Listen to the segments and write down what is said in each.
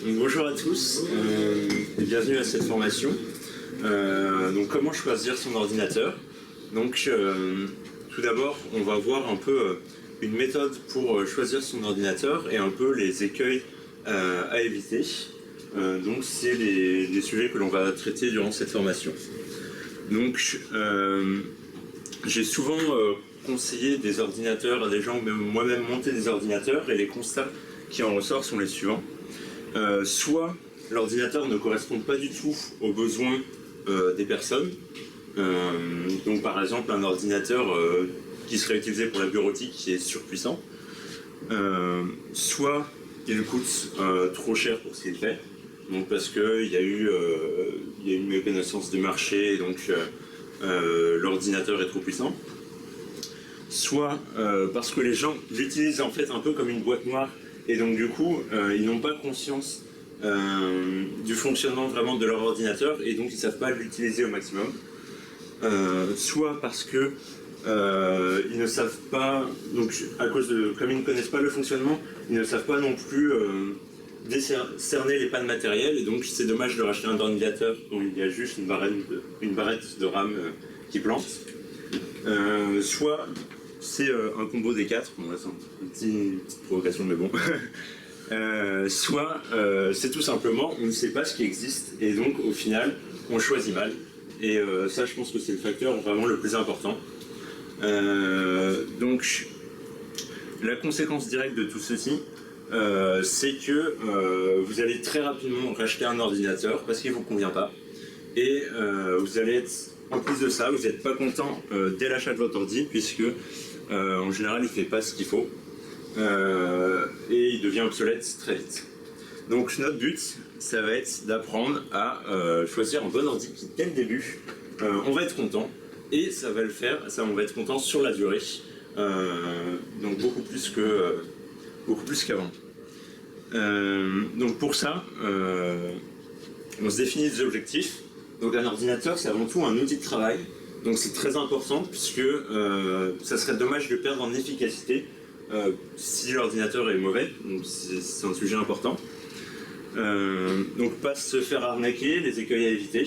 Donc, bonjour à tous et bienvenue à cette formation. Donc comment choisir son ordinateur. Donc tout d'abord on va voir un peu une méthode pour choisir son ordinateur et un peu les écueils à éviter. Donc c'est les sujets que l'on va traiter durant cette formation. Donc j'ai souvent conseillé des ordinateurs à des gens, même moi-même monté des ordinateurs, et les constats qui en ressortent sont les suivants. Soit l'ordinateur ne correspond pas du tout aux besoins des personnes, donc par exemple un ordinateur qui serait utilisé pour la bureautique qui est surpuissant, soit il coûte trop cher pour ce qu'il fait, donc parce qu'il y a eu une méconnaissance du marché, donc l'ordinateur est trop puissant, soit parce que les gens l'utilisent en fait un peu comme une boîte noire, et donc du coup ils n'ont pas conscience du fonctionnement vraiment de leur ordinateur, et donc ils ne savent pas l'utiliser au maximum, soit parce que ils ne savent pas, donc comme ils ne connaissent pas le fonctionnement, ils ne savent pas non plus cerner les pannes matérielles, et donc c'est dommage de racheter un ordinateur dont il y a juste une barrette de RAM qui plante, soit c'est un combo des quatre, bon là c'est une petite provocation mais bon, soit c'est tout simplement on ne sait pas ce qui existe, et donc au final on choisit mal, et ça je pense que c'est le facteur vraiment le plus important. Donc la conséquence directe de tout ceci, c'est que vous allez très rapidement racheter un ordinateur parce qu'il ne vous convient pas, et vous allez être, en plus de ça, vous n'êtes pas content dès l'achat de votre ordi, puisque en général il ne fait pas ce qu'il faut, et il devient obsolète très vite. Donc notre but, ça va être d'apprendre à choisir un bon ordi qui, dès le début, on va être content, et ça va le faire, on va être content sur la durée, donc beaucoup plus qu'avant. Donc pour ça, on se définit des objectifs. Donc un ordinateur, c'est avant tout un outil de travail, donc c'est très important, puisque ça serait dommage de le perdre en efficacité si l'ordinateur est mauvais, donc c'est un sujet important. Donc pas se faire arnaquer, les écueils à éviter,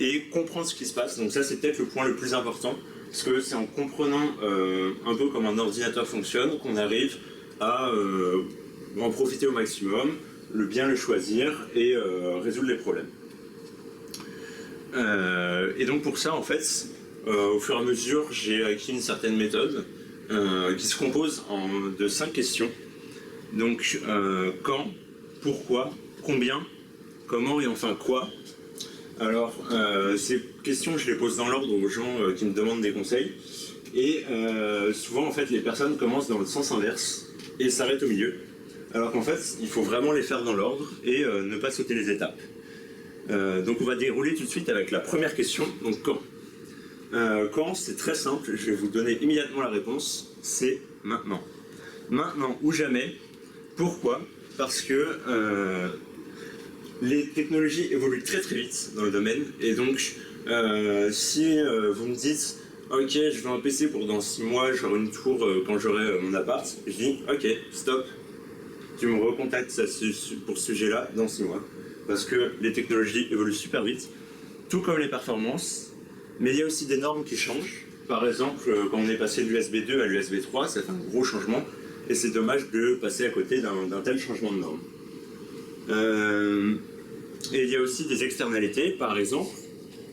et comprendre ce qui se passe. Donc ça c'est peut-être le point le plus important, parce que c'est en comprenant un peu comment un ordinateur fonctionne qu'on arrive à en profiter au maximum, bien le choisir et résoudre les problèmes. Et donc pour ça en fait, au fur et à mesure j'ai acquis une certaine méthode qui se compose de 5 questions. Donc quand, pourquoi, combien, comment et enfin quoi. Alors ces questions je les pose dans l'ordre aux gens qui me demandent des conseils, et souvent en fait les personnes commencent dans le sens inverse et s'arrêtent au milieu, alors qu'en fait il faut vraiment les faire dans l'ordre et ne pas sauter les étapes. Donc on va dérouler tout de suite avec la première question. Donc quand, c'est très simple, je vais vous donner immédiatement la réponse, c'est maintenant. Maintenant ou jamais. Pourquoi? Parce que les technologies évoluent très très vite dans le domaine, et donc si vous me dites ok je veux un PC pour dans 6 mois, j'aurai une tour quand j'aurai mon appart, je dis ok stop, tu me recontactes pour ce sujet là dans 6 mois, parce que les technologies évoluent super vite, tout comme les performances, mais il y a aussi des normes qui changent. Par exemple quand on est passé de l'USB 2 à l'USB 3, ça fait un gros changement, et c'est dommage de passer à côté d'un tel changement de norme. Et il y a aussi des externalités. Par exemple,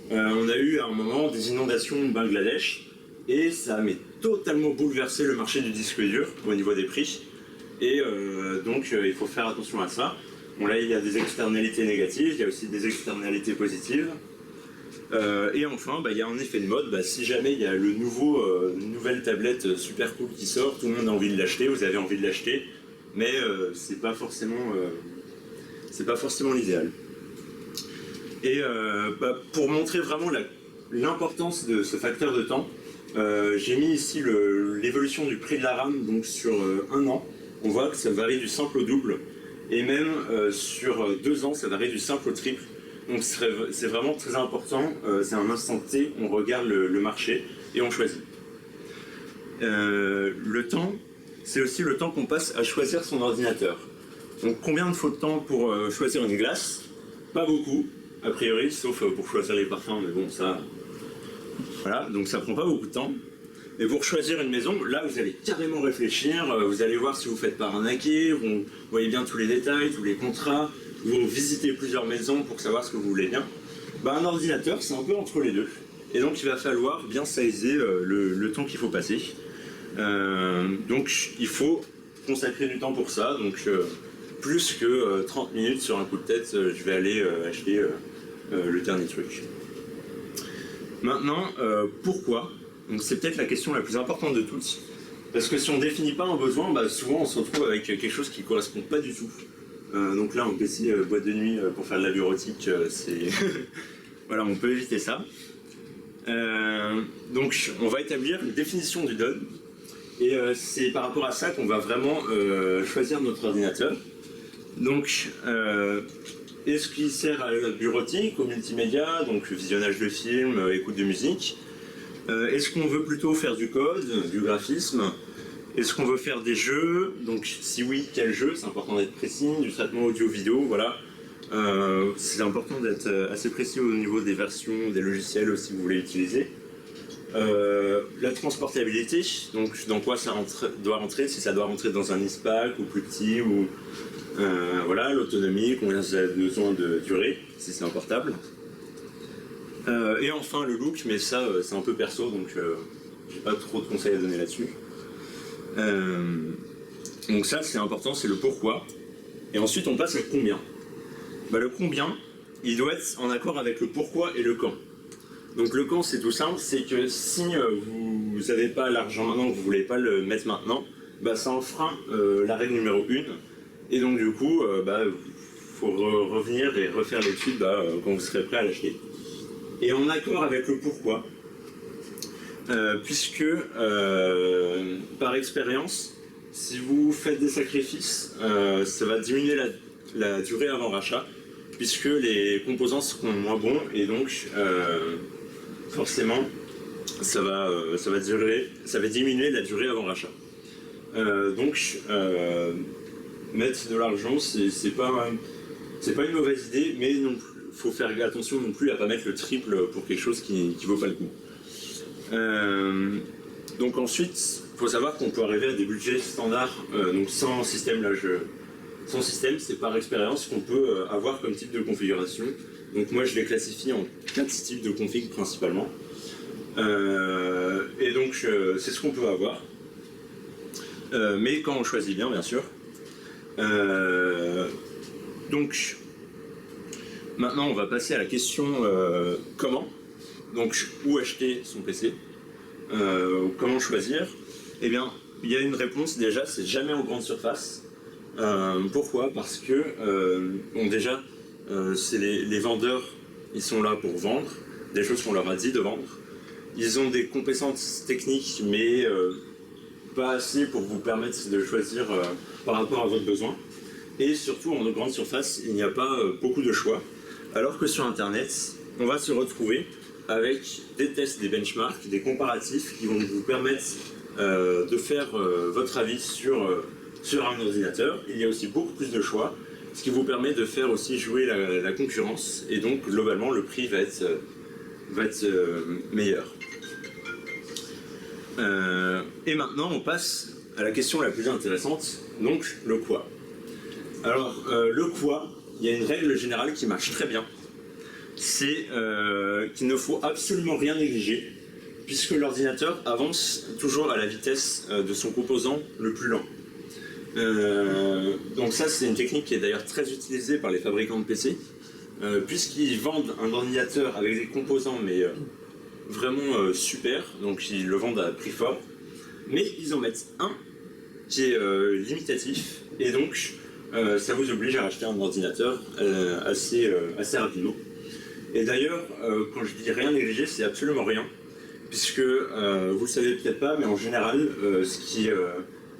on a eu à un moment des inondations au Bangladesh, et ça a totalement bouleversé le marché du disque dur au niveau des prix, et donc il faut faire attention à ça. Bon là il y a des externalités négatives, il y a aussi des externalités positives, et enfin il y a un effet de mode. Si jamais il y a une nouvelle tablette super cool qui sort, tout le monde a envie de l'acheter, vous avez envie de l'acheter, mais c'est pas forcément l'idéal. Et pour montrer vraiment l'importance de ce facteur de temps, j'ai mis ici l'évolution du prix de la RAM, donc sur 1 an. On voit que ça varie du simple au double, et même sur 2 ans ça varie du simple au triple. Donc c'est vraiment très important, c'est un instant T, on regarde le marché et on choisit. Le temps, c'est aussi le temps qu'on passe à choisir son ordinateur. Donc combien il faut de temps pour choisir une glace? Pas beaucoup, a priori, sauf pour choisir les parfums, mais bon, ça... Voilà, donc ça prend pas beaucoup de temps. Et pour choisir une maison, là vous allez carrément réfléchir, vous allez voir si vous faites pas arnaquer, vous voyez bien tous les détails, tous les contrats, vous visitez plusieurs maisons pour savoir ce que vous voulez bien. Un ordinateur, c'est un peu entre les deux. Et donc il va falloir bien sizer le temps qu'il faut passer. Donc il faut consacrer du temps pour ça. Donc plus que 30 minutes sur un coup de tête, je vais aller acheter le dernier truc. Maintenant, pourquoi? Donc c'est peut-être la question la plus importante de toutes. Parce que si on ne définit pas un besoin, souvent on se retrouve avec quelque chose qui ne correspond pas du tout. Donc là, on peut essayer boîte de nuit pour faire de la bureautique, c'est... voilà, on peut éviter ça. Donc on va établir une définition du DOD. Et c'est par rapport à ça qu'on va vraiment choisir notre ordinateur. Donc, est-ce qu'il sert à la bureautique, au multimédia, donc visionnage de films, écoute de musique? Est-ce qu'on veut plutôt faire du code, du graphisme? Est-ce qu'on veut faire des jeux? Donc si oui, quel jeu? C'est important d'être précis, du traitement audio-vidéo, voilà. C'est important d'être assez précis au niveau des versions, des logiciels aussi que vous voulez utiliser. La transportabilité, donc dans quoi ça doit rentrer, si ça doit rentrer dans un ISPAC ou plus petit, ou voilà, l'autonomie, combien ça a besoin de durée, si c'est un portable. Et enfin le look, mais ça c'est un peu perso, donc j'ai pas trop de conseils à donner là-dessus. Donc ça c'est important, c'est le pourquoi. Et ensuite on passe au combien. Le combien, il doit être en accord avec le pourquoi et le quand. Donc le quand c'est tout simple, c'est que si vous n'avez pas l'argent maintenant, que vous ne voulez pas le mettre maintenant, ça enfreint la règle numéro 1. Et donc du coup, faut revenir et refaire l'étude quand vous serez prêt à l'acheter. Et en accord avec le pourquoi, puisque par expérience, si vous faites des sacrifices, ça va diminuer la durée avant rachat, puisque les composants seront moins bons et donc forcément ça va diminuer la durée avant rachat. Donc mettre de l'argent, c'est pas une mauvaise idée, mais non plus. Faut faire attention non plus à pas mettre le triple pour quelque chose qui vaut pas le coup. Donc ensuite, il faut savoir qu'on peut arriver à des budgets standards, donc sans système, sans système, c'est par expérience qu'on peut avoir comme type de configuration. Donc moi je les classifie en 4 types de config principalement. Et donc c'est ce qu'on peut avoir. Mais quand on choisit bien sûr. Donc maintenant on va passer à la question comment. Donc où acheter son PC, comment choisir. Eh bien il y a une réponse déjà, c'est jamais en grande surface. Pourquoi? Parce que déjà c'est les vendeurs, ils sont là pour vendre des choses qu'on leur a dit de vendre. Ils ont des compétences techniques mais pas assez pour vous permettre de choisir par rapport à votre besoin. Et surtout en grande surface, il n'y a pas beaucoup de choix. Alors que sur internet, on va se retrouver avec des tests, des benchmarks, des comparatifs qui vont vous permettre de faire votre avis sur un ordinateur. Il y a aussi beaucoup plus de choix, ce qui vous permet de faire aussi jouer la concurrence, et donc globalement le prix va être meilleur. Et maintenant on passe à la question la plus intéressante, donc le quoi. Alors le quoi, il y a une règle générale qui marche très bien, c'est qu'il ne faut absolument rien négliger, puisque l'ordinateur avance toujours à la vitesse de son composant le plus lent. Donc ça c'est une technique qui est d'ailleurs très utilisée par les fabricants de PC, puisqu'ils vendent un ordinateur avec des composants mais vraiment super, donc ils le vendent à prix fort, mais ils en mettent un qui est limitatif, et donc ça vous oblige à racheter un ordinateur assez rapidement. Et d'ailleurs, quand je dis rien négliger, c'est absolument rien, puisque vous le savez peut-être pas, mais en général, ce qui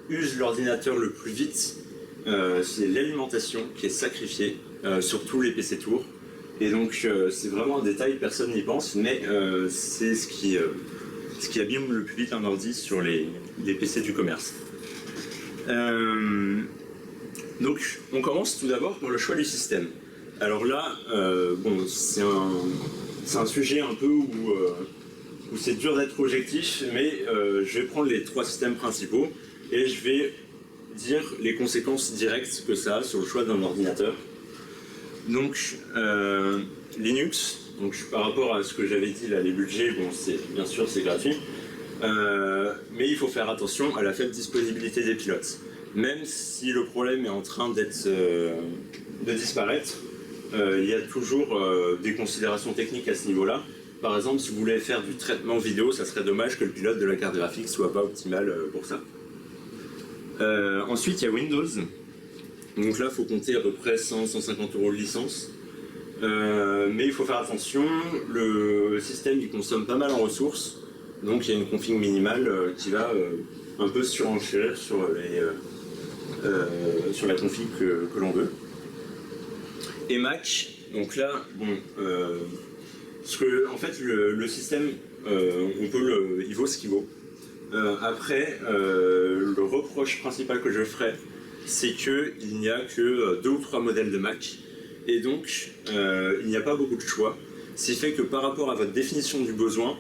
use l'ordinateur le plus vite, c'est l'alimentation qui est sacrifiée sur tous les PC Tour. Et donc c'est vraiment un détail, personne n'y pense, mais c'est ce qui abîme le plus vite un ordi sur les PC du commerce. Donc on commence tout d'abord par le choix du système. Alors là, bon, c'est un sujet un peu où c'est dur d'être objectif, mais je vais prendre les 3 systèmes principaux et je vais dire les conséquences directes que ça a sur le choix d'un ordinateur. Donc Linux, donc par rapport à ce que j'avais dit là, les budgets, bon, bien sûr c'est gratuit, mais il faut faire attention à la faible disponibilité des pilotes. Même si le problème est en train de disparaître, il y a toujours des considérations techniques à ce niveau-là. Par exemple, si vous voulez faire du traitement vidéo, ça serait dommage que le pilote de la carte graphique soit pas optimal pour ça. Ensuite, il y a Windows. Donc là, il faut compter à peu près 100-150 € de licence. Mais il faut faire attention, le système il consomme pas mal en ressources. Donc il y a une config minimale qui va un peu surenchérir sur la config que l'on veut. Et Mac, donc là, bon, en fait le système, il vaut ce qu'il vaut. Après, le reproche principal que je ferai, c'est qu'il n'y a que 2 ou 3 modèles de Mac, et donc il n'y a pas beaucoup de choix. Ce qui fait que par rapport à votre définition du besoin,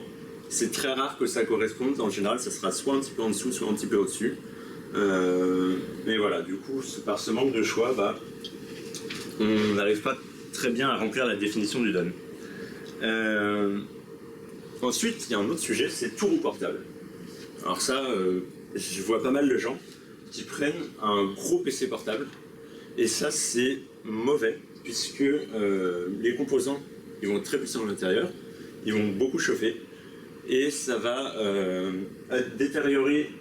c'est très rare que ça corresponde. En général, ça sera soit un petit peu en dessous, soit un petit peu au-dessus. Mais voilà, du coup, par ce manque de choix, on n'arrive pas très bien à remplir la définition du DOM. Ensuite, il y a un autre sujet, c'est tout roue portable. Alors ça, je vois pas mal de gens qui prennent un gros PC portable, et ça c'est mauvais, puisque les composants ils vont être très puissants à l'intérieur, ils vont beaucoup chauffer, et ça va détériorer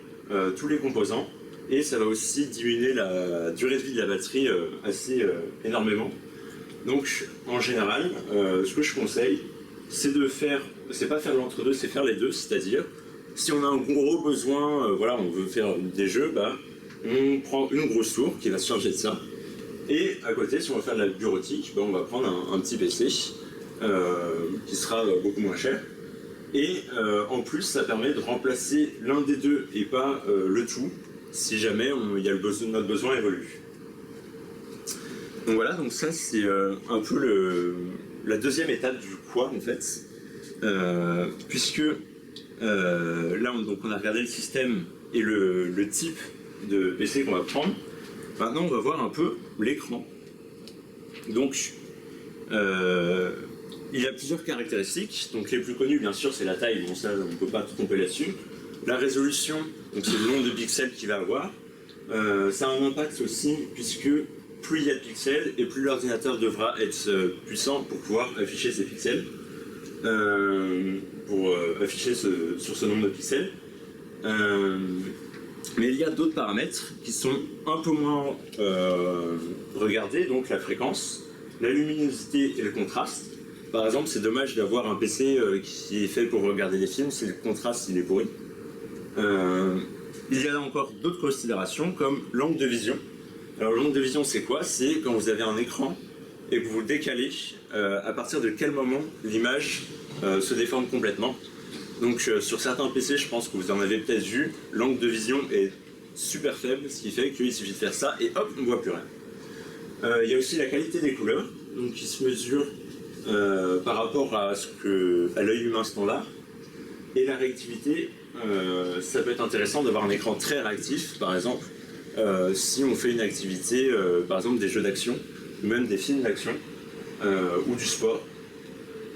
tous les composants, et ça va aussi diminuer la durée de vie de la batterie assez énormément. Donc en général, ce que je conseille, c'est pas faire l'entre-deux, c'est faire les deux, c'est-à-dire si on a un gros besoin, voilà, on veut faire des jeux, on prend une grosse tour qui va se charger de ça. Et à côté, si on veut faire de la bureautique, on va prendre un petit PC qui sera beaucoup moins cher. Et en plus, ça permet de remplacer l'un des deux et pas le tout, si jamais notre besoin évolue. Donc voilà, donc ça c'est un peu la deuxième étape du quoi en fait, puisque là on a regardé le système et le type de PC qu'on va prendre. Maintenant on va voir un peu l'écran. Donc il y a plusieurs caractéristiques. Donc les plus connues bien sûr c'est la taille, bon ça on ne peut pas tout tromper là-dessus. La résolution, donc c'est le nombre de pixels qu'il va avoir. Ça a un impact aussi puisque plus il y a de pixels et plus l'ordinateur devra être puissant pour pouvoir afficher ces pixels. Pour afficher sur ce nombre de pixels. Mais il y a d'autres paramètres qui sont un peu moins regardés, donc la fréquence, la luminosité et le contraste. Par exemple, c'est dommage d'avoir un PC qui est fait pour regarder des films si le contraste il est pourri. Il y a encore d'autres considérations comme l'angle de vision. Alors l'angle de vision c'est quoi? C'est quand vous avez un écran et que vous le décalez, à partir de quel moment l'image se déforme complètement. Donc sur certains PC, je pense que vous en avez peut-être vu, l'angle de vision est super faible, ce qui fait qu'il suffit de faire ça et hop, on ne voit plus rien. Il y a aussi la qualité des couleurs, donc qui se mesure par rapport à l'œil humain standard. Et la réactivité, ça peut être intéressant d'avoir un écran très réactif, par exemple, si on fait une activité, par exemple des jeux d'action, même des films d'action, ou du sport.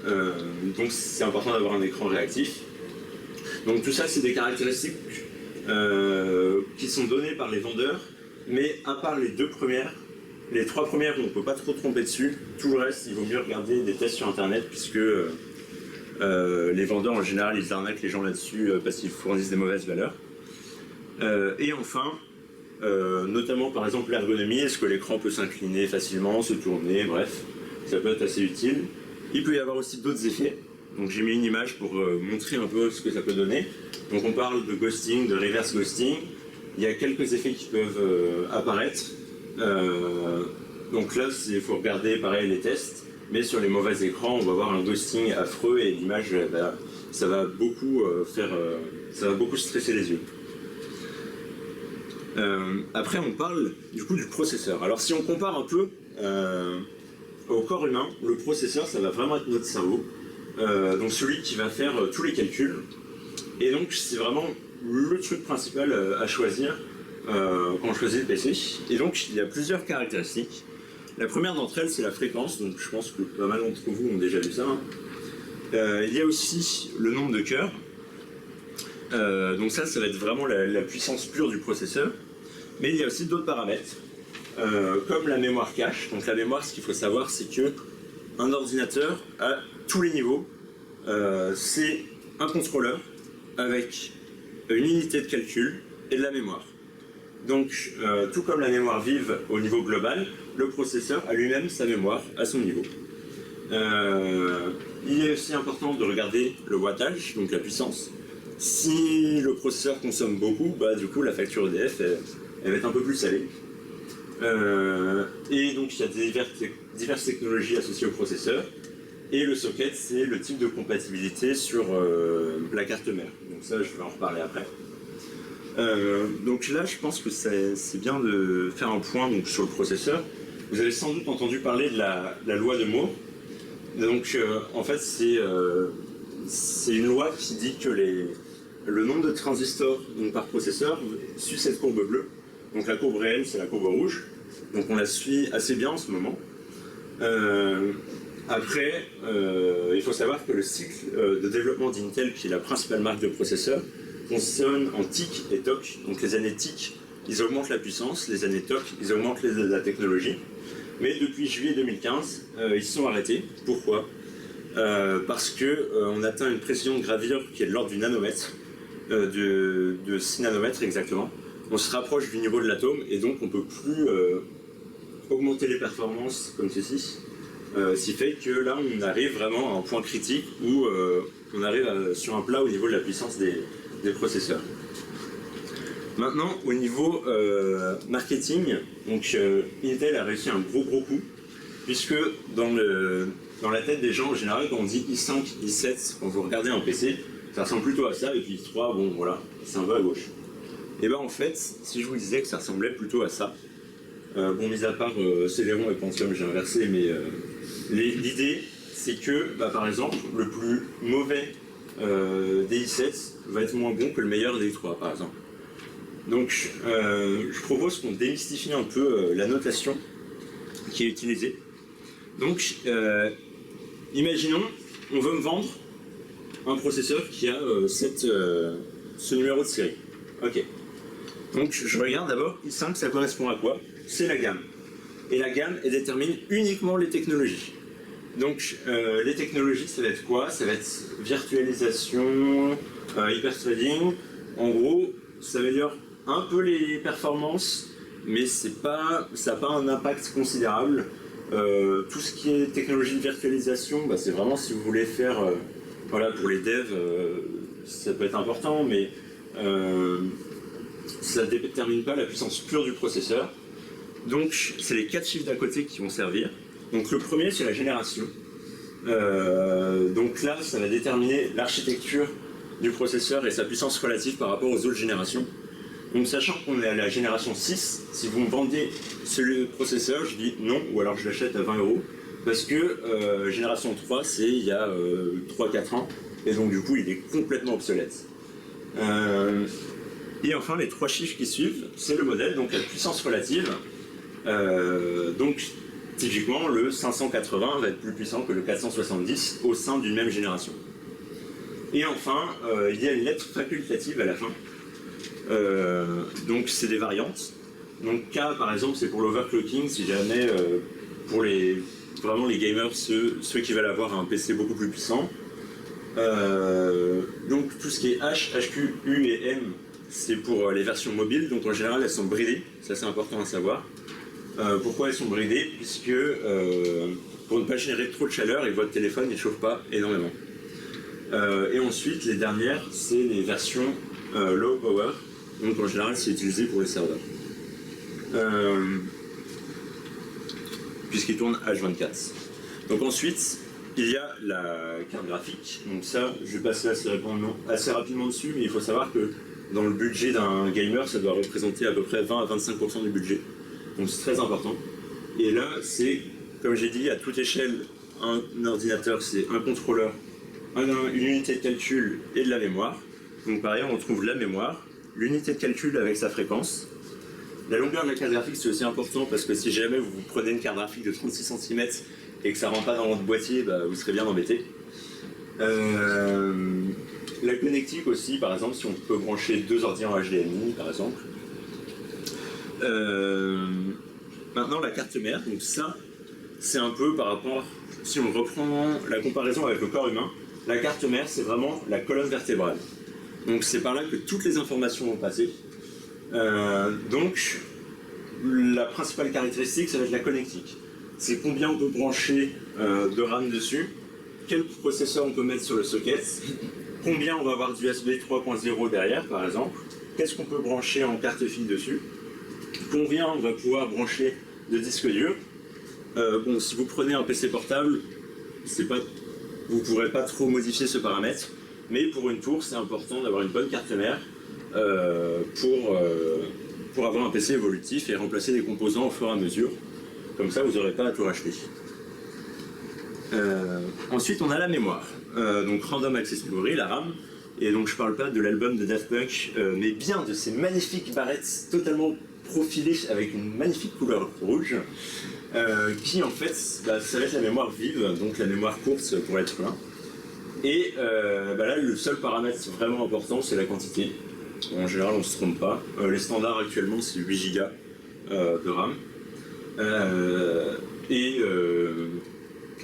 Donc c'est important d'avoir un écran réactif. Donc tout ça c'est des caractéristiques qui sont données par les vendeurs, mais à part les 2 premières, les 3 premières on ne peut pas trop tromper dessus. Tout le reste il vaut mieux regarder des tests sur internet, puisque les vendeurs en général ils arnaquent les gens là-dessus parce qu'ils fournissent des mauvaises valeurs. Et enfin, notamment par exemple l'ergonomie, est-ce que l'écran peut s'incliner facilement, se tourner, bref, ça peut être assez utile. Il peut y avoir aussi d'autres effets, donc j'ai mis une image pour montrer un peu ce que ça peut donner. Donc on parle de ghosting, de reverse ghosting, il y a quelques effets qui peuvent apparaître. Donc là il faut regarder pareil les tests, mais sur les mauvais écrans on va avoir un ghosting affreux et l'image ça va beaucoup stresser les yeux. Après, on parle du coup du processeur. Alors, si on compare un peu au corps humain, le processeur, ça va vraiment être notre cerveau, donc celui qui va faire tous les calculs. Et donc, c'est vraiment le truc principal à choisir quand on choisit le PC. Et donc, il y a plusieurs caractéristiques. La première d'entre elles, c'est la fréquence. Donc, je pense que pas mal d'entre vous ont déjà vu ça. Il y a aussi le nombre de cœurs. Donc ça va être vraiment la puissance pure du processeur. Mais il y a aussi d'autres paramètres, comme la mémoire cache. Donc la mémoire, ce qu'il faut savoir, c'est que un ordinateur, à tous les niveaux, c'est un contrôleur avec une unité de calcul et de la mémoire. Donc, tout comme la mémoire vive au niveau global, le processeur a lui-même sa mémoire à son niveau. Il est aussi important de regarder le wattage, donc la puissance. Si le processeur consomme beaucoup, bah, du coup la facture EDF elle va être un peu plus salée. Et donc il y a diverses technologies associées au processeur. Et le socket, c'est le type de compatibilité sur la carte mère. Donc ça, je vais en reparler après. Donc là, je pense que c'est bien de faire un point donc, sur le processeur. Vous avez sans doute entendu parler de la loi de Moore. Donc en fait, c'est une loi qui dit que le nombre de transistors donc, par processeur suit cette courbe bleue. Donc la courbe réelle, c'est la courbe rouge. Donc on la suit assez bien en ce moment. Après, il faut savoir que le cycle de développement d'Intel, qui est la principale marque de processeurs, fonctionne en TIC et TOC. Donc les années TIC, ils augmentent la puissance, les années TOC, ils augmentent la technologie. Mais depuis juillet 2015, ils se sont arrêtés. Pourquoi ? Parce qu'on atteint une précision de gravure qui est de l'ordre du nanomètre, de 6 nanomètres exactement. On se rapproche du niveau de l'atome et donc on ne peut plus augmenter les performances comme ceci. Ce qui fait que là on arrive vraiment à un point critique où on arrive sur un plat au niveau de la puissance des processeurs. Maintenant, au niveau marketing, donc Intel a réussi un gros coup, puisque dans la tête des gens en général, quand on dit i5, i7, quand vous regardez un PC, ça ressemble plutôt à ça, et puis i3, bon voilà, c'est un peu à gauche. Et ben en fait, si je vous disais que ça ressemblait plutôt à ça, bon, mis à part Celeron et Pentium, j'ai inversé, mais l'idée, c'est que, bah, par exemple, le plus mauvais des i7 va être moins bon que le meilleur des i3, par exemple. Donc, je propose qu'on démystifie un peu la notation qui est utilisée. Donc, imaginons, on veut me vendre un processeur qui a ce numéro de série. Ok. Donc, je regarde d'abord, i5, ça correspond à quoi? C'est la gamme. Et la gamme, elle détermine uniquement les technologies. Donc, les technologies, ça va être quoi? Ça va être virtualisation, hyperthreading. En gros, ça améliore un peu les performances, mais ça n'a pas un impact considérable. Tout ce qui est technologie de virtualisation, bah, c'est vraiment si vous voulez faire, voilà, pour les devs, ça peut être important, mais ça ne détermine pas la puissance pure du processeur. Donc, c'est les 4 chiffres d'à côté qui vont servir. Donc, le premier, c'est la génération. Donc là, ça va déterminer l'architecture du processeur et sa puissance relative par rapport aux autres générations. Donc, sachant qu'on est à la génération 6, si vous me vendez ce processeur, je dis non, ou alors je l'achète à 20 €, parce que génération 3, c'est il y a 3-4 ans, et donc du coup, il est complètement obsolète. Et enfin, les 3 chiffres qui suivent, c'est le modèle, donc la puissance relative. Donc, typiquement, le 580 va être plus puissant que le 470 au sein d'une même génération. Et enfin, il y a une lettre facultative à la fin. Donc, c'est des variantes. Donc, K, par exemple, c'est pour l'overclocking, si jamais, pour vraiment les gamers, ceux qui veulent avoir un PC beaucoup plus puissant. Donc, tout ce qui est H, HQ, U et M, c'est pour les versions mobiles. Donc, en général, elles sont bridées. Ça, c'est important à savoir. Pourquoi elles sont bridées? Puisque pour ne pas générer trop de chaleur et que votre téléphone ne chauffe pas énormément. Et ensuite, les dernières, c'est les versions low power. Donc en général, c'est utilisé pour les serveurs. Puisqu'ils tournent H24. Donc ensuite, il y a la carte graphique. Donc ça, je vais passer assez rapidement dessus, mais il faut savoir que Dans le budget d'un gamer, ça doit représenter à peu près 20 à 25% du budget. Donc c'est très important. Et là, c'est, comme j'ai dit, à toute échelle, un ordinateur, c'est un contrôleur, une unité de calcul et de la mémoire. Donc pareil, on retrouve la mémoire, l'unité de calcul avec sa fréquence. La longueur de la carte graphique, c'est aussi important parce que si jamais vous prenez une carte graphique de 36 cm et que ça ne rentre pas dans votre boîtier, bah, vous serez bien embêté. La connectique aussi, par exemple, si on peut brancher 2 ordi en HDMI, par exemple. Maintenant, la carte mère, donc ça, c'est un peu par rapport, si on reprend la comparaison avec le corps humain, la carte mère, c'est vraiment la colonne vertébrale. Donc c'est par là que toutes les informations vont passer. Donc, la principale caractéristique, ça va être la connectique. C'est combien on peut brancher de RAM dessus, quel processeur on peut mettre sur le socket, combien on va avoir d'USB 3.0 derrière, par exemple, qu'est-ce qu'on peut brancher en carte fille dessus, combien on va pouvoir brancher de disque dur. Bon, si vous prenez un PC portable, vous ne pourrez pas trop modifier ce paramètre, mais pour une tour, c'est important d'avoir une bonne carte mère pour avoir un PC évolutif et remplacer des composants au fur et à mesure. Comme ça, vous n'aurez pas à tout racheter. Ensuite, on a la mémoire. Donc Random Access Memory, la RAM. Et donc, je ne parle pas de l'album de Daft Punk, mais bien de ces magnifiques barrettes totalement profilées avec une magnifique couleur rouge, qui en fait, ça va être la mémoire vive, donc la mémoire courte pour l'être humain. Et là, le seul paramètre vraiment important, c'est la quantité. En général, on ne se trompe pas. Les standards actuellement, c'est 8 Go de RAM.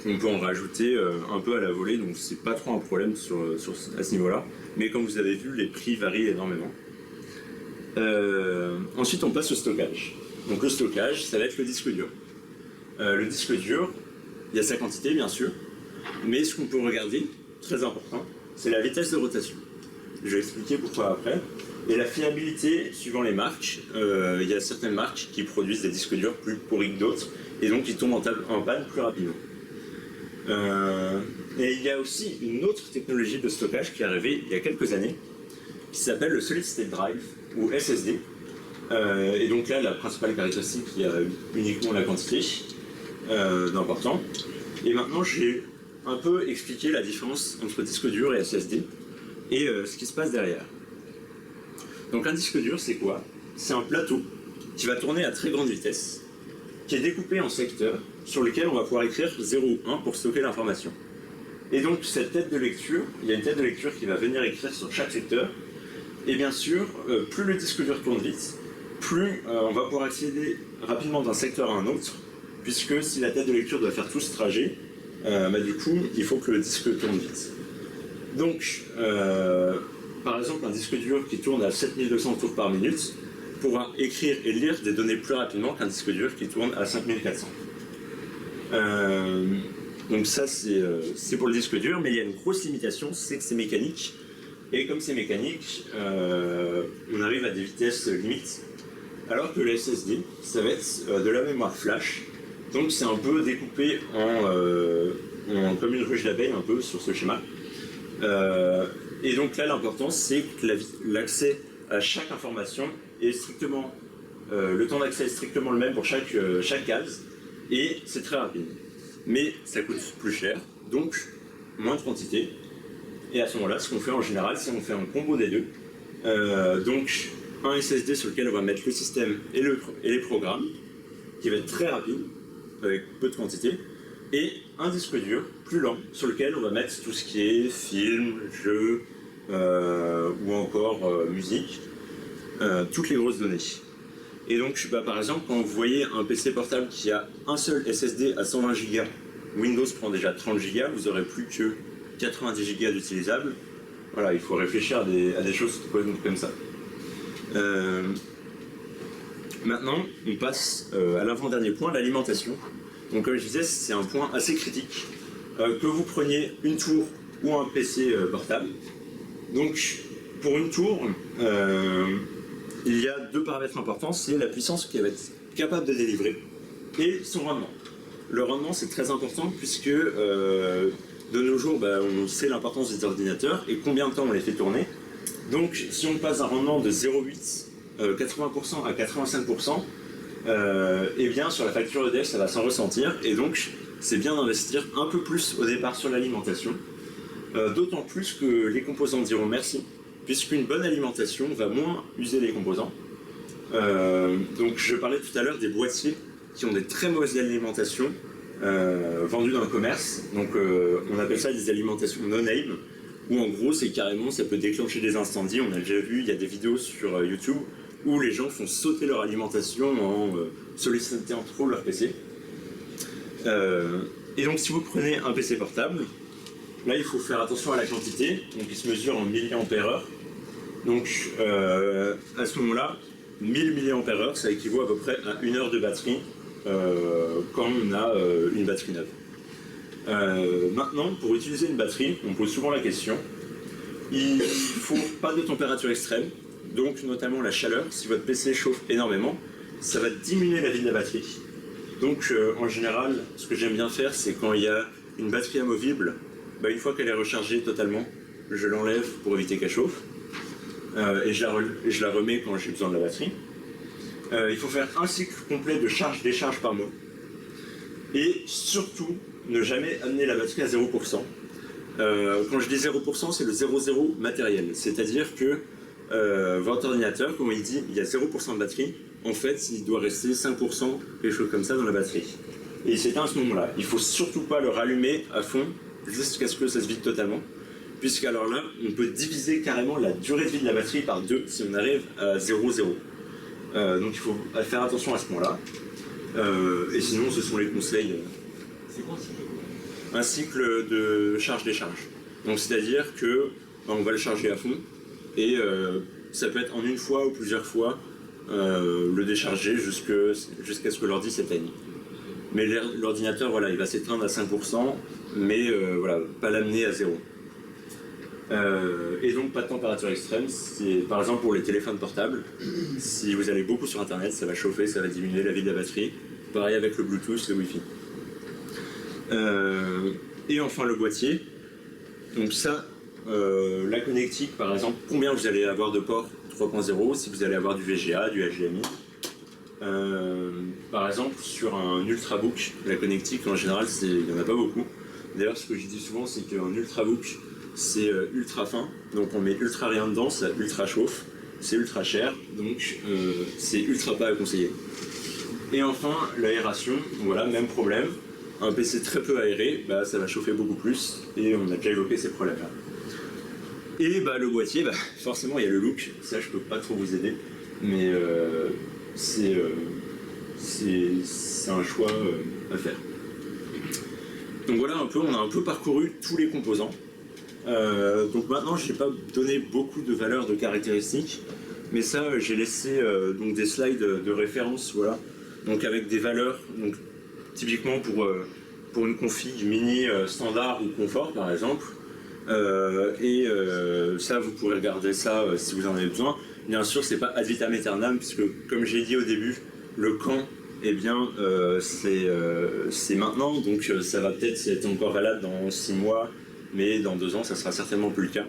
On peut en rajouter un peu à la volée, donc c'est pas trop un problème à ce niveau-là. Mais comme vous avez vu, les prix varient énormément. Ensuite, on passe au stockage. Donc le stockage, ça va être le disque dur. Le disque dur, il y a sa quantité, bien sûr, mais ce qu'on peut regarder, très important, c'est la vitesse de rotation. Je vais expliquer pourquoi après. Et la fiabilité, suivant les marques, il y a certaines marques qui produisent des disques durs plus pourris que d'autres, et donc ils tombent en panne plus rapidement. Et il y a aussi une autre technologie de stockage qui est arrivée il y a quelques années, qui s'appelle le Solid State Drive, ou SSD. Et donc là, la principale caractéristique, il y a uniquement la quantité d'important. Et maintenant, j'ai un peu expliqué la différence entre disque dur et SSD, et ce qui se passe derrière. Donc un disque dur, c'est quoi? C'est un plateau qui va tourner à très grande vitesse, qui est découpé en secteurs sur lesquels on va pouvoir écrire 0 ou 1 pour stocker l'information. Et donc cette tête de lecture, il y a une tête de lecture qui va venir écrire sur chaque secteur. Et bien sûr, plus le disque dur tourne vite, plus on va pouvoir accéder rapidement d'un secteur à un autre, puisque si la tête de lecture doit faire tout ce trajet, du coup, il faut que le disque tourne vite. Donc, par exemple, un disque dur qui tourne à 7200 tours par minute pourra écrire et lire des données plus rapidement qu'un disque dur qui tourne à 5400. Donc ça, c'est pour le disque dur, mais il y a une grosse limitation, c'est que c'est mécanique. Et comme c'est mécanique, on arrive à des vitesses limites. Alors que le SSD, ça va être de la mémoire flash. Donc c'est un peu découpé comme une ruche d'abeille, un peu sur ce schéma. Et donc là, l'important, c'est que l'accès à chaque information est strictement... le temps d'accès est strictement le même pour chaque case, et c'est très rapide. Mais ça coûte plus cher, donc moins de quantité. Et à ce moment-là, ce qu'on fait en général, c'est qu'on fait un combo des deux. Donc un SSD sur lequel on va mettre le système et les programmes, qui va être très rapide, avec peu de quantité, et un disque dur plus lent sur lequel on va mettre tout ce qui est film, jeux ou encore musique, toutes les grosses données. Et donc par exemple, quand vous voyez un PC portable qui a un seul SSD à 120 Go, Windows prend déjà 30 Go, vous n'aurez plus que 90 Go d'utilisables. Voilà, il faut réfléchir à des choses comme ça. Maintenant, on passe à l'avant-dernier point, l'alimentation. Donc comme je disais, c'est un point assez critique. Que vous preniez une tour ou un PC portable. Donc pour une tour, il y a deux paramètres importants, c'est la puissance qu'elle va être capable de délivrer et son rendement. Le rendement, c'est très important puisque de nos jours, on sait l'importance des ordinateurs et combien de temps on les fait tourner. Donc si on passe d'un rendement de 0,8, 80% à 85%, eh bien sur la facture EDF ça va s'en ressentir, et donc c'est bien d'investir un peu plus au départ sur l'alimentation, d'autant plus que les composants diront merci, puisqu'une bonne alimentation va moins user les composants. Donc je parlais tout à l'heure des boîtiers qui ont des très mauvaises alimentations vendus dans le commerce, donc on appelle ça des alimentations no-name, où en gros c'est carrément, ça peut déclencher des incendies. On a déjà vu, il y a des vidéos sur YouTube où les gens font sauter leur alimentation en sollicitant trop leur PC. Et donc si vous prenez un PC portable, là il faut faire attention à la quantité, donc il se mesure en milliampères-heure. Donc à ce moment-là, 1000 milliampères-heure, ça équivaut à peu près à 1 heure de batterie quand on a une batterie neuve. Maintenant, pour utiliser une batterie, on pose souvent la question, il ne faut pas de température extrême, donc notamment la chaleur. Si votre PC chauffe énormément, ça va diminuer la vie de la batterie. Donc en général, ce que j'aime bien faire, c'est quand il y a une batterie amovible, une fois qu'elle est rechargée totalement, je l'enlève pour éviter qu'elle chauffe, et je la remets quand j'ai besoin de la batterie. Il faut faire un cycle complet de charge-décharge par mois. Et surtout, ne jamais amener la batterie à 0%. Quand je dis 0%, c'est le 0,0 matériel. C'est-à-dire que votre ordinateur, comme il dit, il y a 0% de batterie, en fait, il doit rester 5%, quelque chose comme ça, dans la batterie. Et il s'éteint à ce moment-là. Il ne faut surtout pas le rallumer à fond, jusqu'à ce que ça se vide totalement. Puisqu'alors là, on peut diviser carrément la durée de vie de la batterie par 2 si on arrive à 0,0. Donc il faut faire attention à ce point-là. Et sinon, ce sont les conseils. C'est quoi un cycle? Un cycle de charge-décharge. Donc c'est-à-dire que on va le charger à fond, et ça peut être en une fois ou plusieurs fois le décharger jusqu'à ce que l'ordi s'éteigne. Mais l'ordinateur, voilà, il va s'éteindre à 5%, mais voilà, pas l'amener à 0. Et donc pas de température extrême, par exemple pour les téléphones portables, si vous allez beaucoup sur internet, ça va chauffer, ça va diminuer la vie de la batterie. Pareil avec le Bluetooth, le Wi-Fi. Et enfin le boîtier. Donc ça, la connectique par exemple, combien vous allez avoir de ports 3.0, si vous allez avoir du VGA, du HDMI. Par exemple sur un Ultrabook, la connectique en général il n'y en a pas beaucoup. D'ailleurs ce que je dis souvent, c'est qu'un Ultrabook c'est ultra fin, donc on met ultra rien dedans, ça ultra chauffe, c'est ultra cher, donc c'est ultra pas à conseiller. Et enfin l'aération, voilà, même problème. Un PC très peu aéré, ça va chauffer beaucoup plus, et on a déjà évoqué ces problèmes-là. Et le boîtier, forcément il y a le look, ça je peux pas trop vous aider, mais c'est un choix à faire. Donc voilà un peu, on a un peu parcouru tous les composants. Donc maintenant je n'ai pas donné beaucoup de valeurs de caractéristiques, mais ça j'ai laissé donc des slides de référence, voilà, donc avec des valeurs, donc typiquement pour une config mini standard ou confort par exemple, et ça vous pourrez regarder ça si vous en avez besoin. Bien sûr c'est pas ad vitam aeternam, puisque comme j'ai dit au début, le quand, eh bien c'est maintenant, donc ça va peut-être être encore valable dans 6 mois, mais dans 2 ans ça sera certainement plus le cas.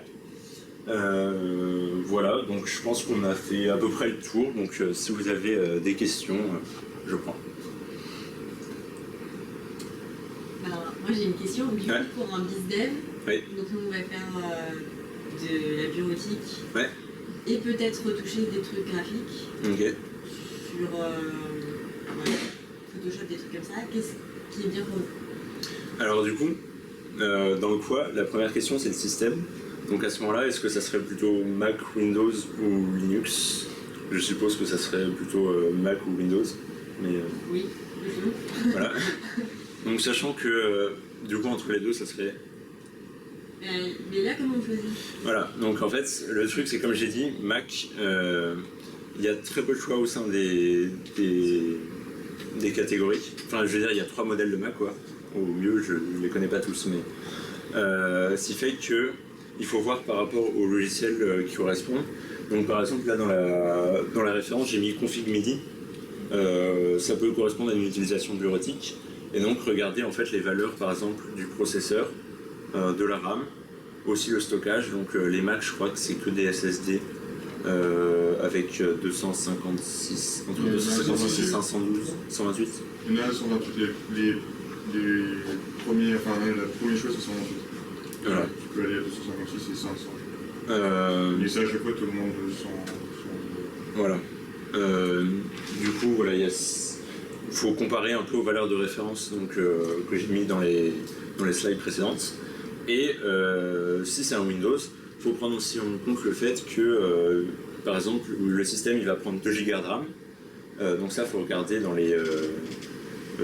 Voilà, donc je pense qu'on a fait à peu près le tour, donc si vous avez des questions, je prends. Alors, moi j'ai une question, du coup, pour un BizDev, oui. Donc nous on va faire de la bureautique, ouais. Et peut-être retoucher des trucs graphiques, okay. Sur Photoshop, des trucs comme ça. Qu'est-ce qui est bien pour nous? Alors du coup, dans le quoi, la première question c'est le système. Donc à ce moment-là, est-ce que ça serait plutôt Mac, Windows ou Linux? Je suppose que ça serait plutôt Mac ou Windows. Mais, oui, voilà. Donc sachant que du coup entre les deux ça serait... mais là comment on choisit? Voilà, donc en fait le truc c'est comme j'ai dit, Mac, il y a très peu de choix au sein des catégories. Enfin je veux dire il y a 3 modèles de Mac quoi. Au mieux je ne les connais pas tous, mais ce qui fait que il faut voir par rapport au logiciel qui correspond. Donc par exemple là dans la référence j'ai mis config MIDI. Ça peut correspondre à une utilisation bureautique, et donc regarder en fait les valeurs par exemple du processeur, de la RAM, aussi le stockage, donc les Mac je crois que c'est que des SSD avec 256, entre 256 et 512, 128. Il y en a 128, les premiers, enfin la première chose c'est 128. Voilà. Tu peux aller à 256 et 500. Et ça à chaque fois tout le monde s'en... Voilà. Du coup, voilà, il faut comparer un peu aux valeurs de référence donc, que j'ai mis dans les slides précédentes. Et si c'est un Windows, il faut prendre aussi en compte le fait que, par exemple, le système il va prendre 2 Go de RAM. Donc ça, il faut regarder dans les...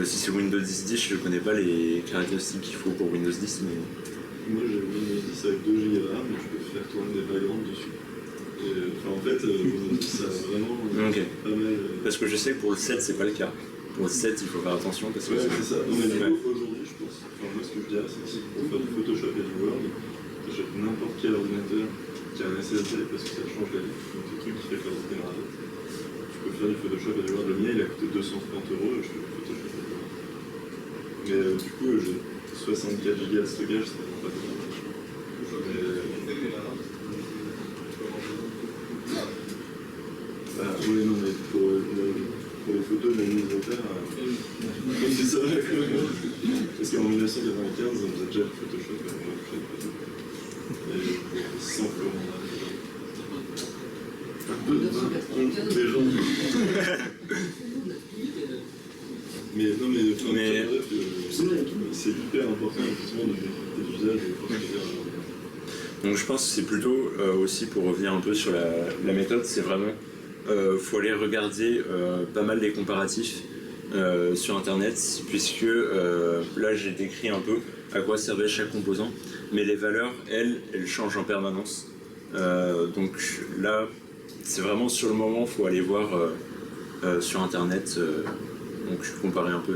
si c'est Windows 10, je ne connais pas les caractéristiques qu'il faut pour Windows 10, mais... Moi j'ai Windows 10 avec 2 Go de RAM et je peux faire tourner des backgrounds dessus. En fait, Windows 10 ça a vraiment pas mal... Parce que je sais que pour le 7, c'est pas le cas. Pour le 7, il faut faire attention parce que... Ouais, c'est ça. Non, mais du coup, aujourd'hui, je pense... Enfin, moi, ce que je dirais, c'est que si pour faire du Photoshop et du Word, j'achète n'importe quel ordinateur qui a un SSD parce que ça change la vie. Donc, c'est le truc qui fait faire des démarrages. Tu peux faire du Photoshop et du Word. Le mien, il a coûté 230 € et je fais du Photoshop et du Word. Mais du coup, j'ai 64 Go de stockage, c'est vraiment pas très bien. Oui, non, mais pour les photos de la newsletter, c'est ça la chose. Parce qu'en 1995, on faisait déjà le Photoshop et on a fait le Photoshop. Et simplement, des gens. Mais non, mais bref, c'est hyper important effectivement des usages. Donc je pense que c'est plutôt aussi pour revenir un peu sur la méthode, c'est vraiment faut aller regarder pas mal les comparatifs sur internet puisque là j'ai décrit un peu à quoi servait chaque composant, mais les valeurs elles changent en permanence. Donc là c'est vraiment sur le moment, faut aller voir sur internet, donc comparer un peu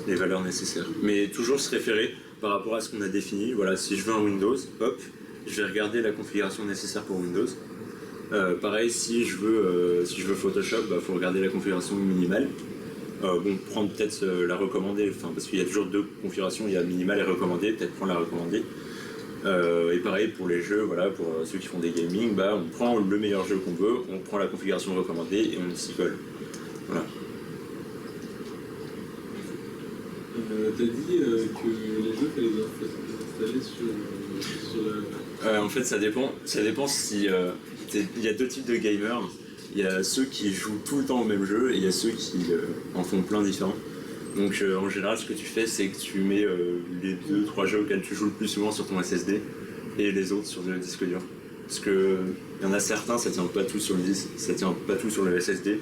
les valeurs nécessaires. Mais toujours se référer par rapport à ce qu'on a défini. Voilà, si je veux un Windows, hop, je vais regarder la configuration nécessaire pour Windows. Pareil, si je veux Photoshop, faut regarder la configuration minimale. Prendre peut-être la recommandée, parce qu'il y a toujours 2 configurations, il y a minimale et recommandée, peut-être prendre la recommandée. Et pareil pour les jeux, voilà, pour ceux qui font des gaming, on prend le meilleur jeu qu'on veut, on prend la configuration recommandée et on s'y colle. Voilà. T'as dit que les jeux, fallait les installer sur la... En fait, ça dépend si... il y a 2 types de gamers. Il y a ceux qui jouent tout le temps au même jeu et il y a ceux qui en font plein différents. Donc en général, ce que tu fais, c'est que tu mets les 2-3 jeux auxquels tu joues le plus souvent sur ton SSD et les autres sur le disque dur. Parce que il y en a certains, ça tient pas tout sur le disque, ça tient pas tout sur le SSD.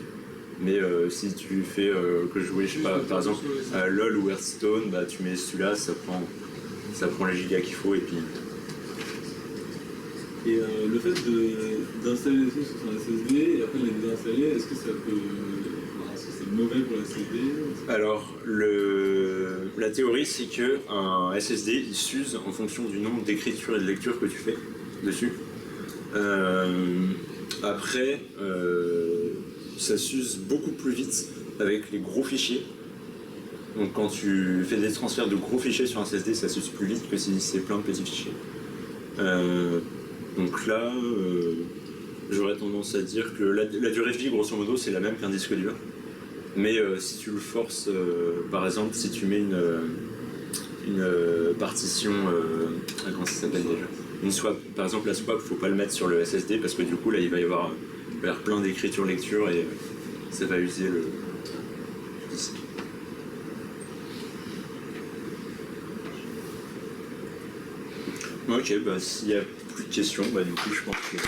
Mais si tu fais que jouer, je sais pas, par exemple LOL ou Hearthstone, tu mets celui-là, ça prend les gigas qu'il faut et puis... Et le fait d'installer des trucs sur son SSD et après de les désinstaller, est-ce que ça peut... Est-ce que c'est mauvais pour la SSD? Alors, la théorie, c'est qu'un SSD, il s'use en fonction du nombre d'écritures et de lectures que tu fais dessus. Après, ça s'use beaucoup plus vite avec les gros fichiers. Donc quand tu fais des transferts de gros fichiers sur un SSD, ça s'use plus vite que si c'est plein de petits fichiers. Donc là, j'aurais tendance à dire que la durée de vie, grosso modo, c'est la même qu'un disque dur. Mais si tu le forces, par exemple, si tu mets une partition, comment ça s'appelle déjà, une swap, par exemple la swap, faut pas le mettre sur le SSD parce que du coup là il va y avoir plein d'écriture-lecture et ça va user le disque. Ok, s'il y a plus de questions, du coup je pense que...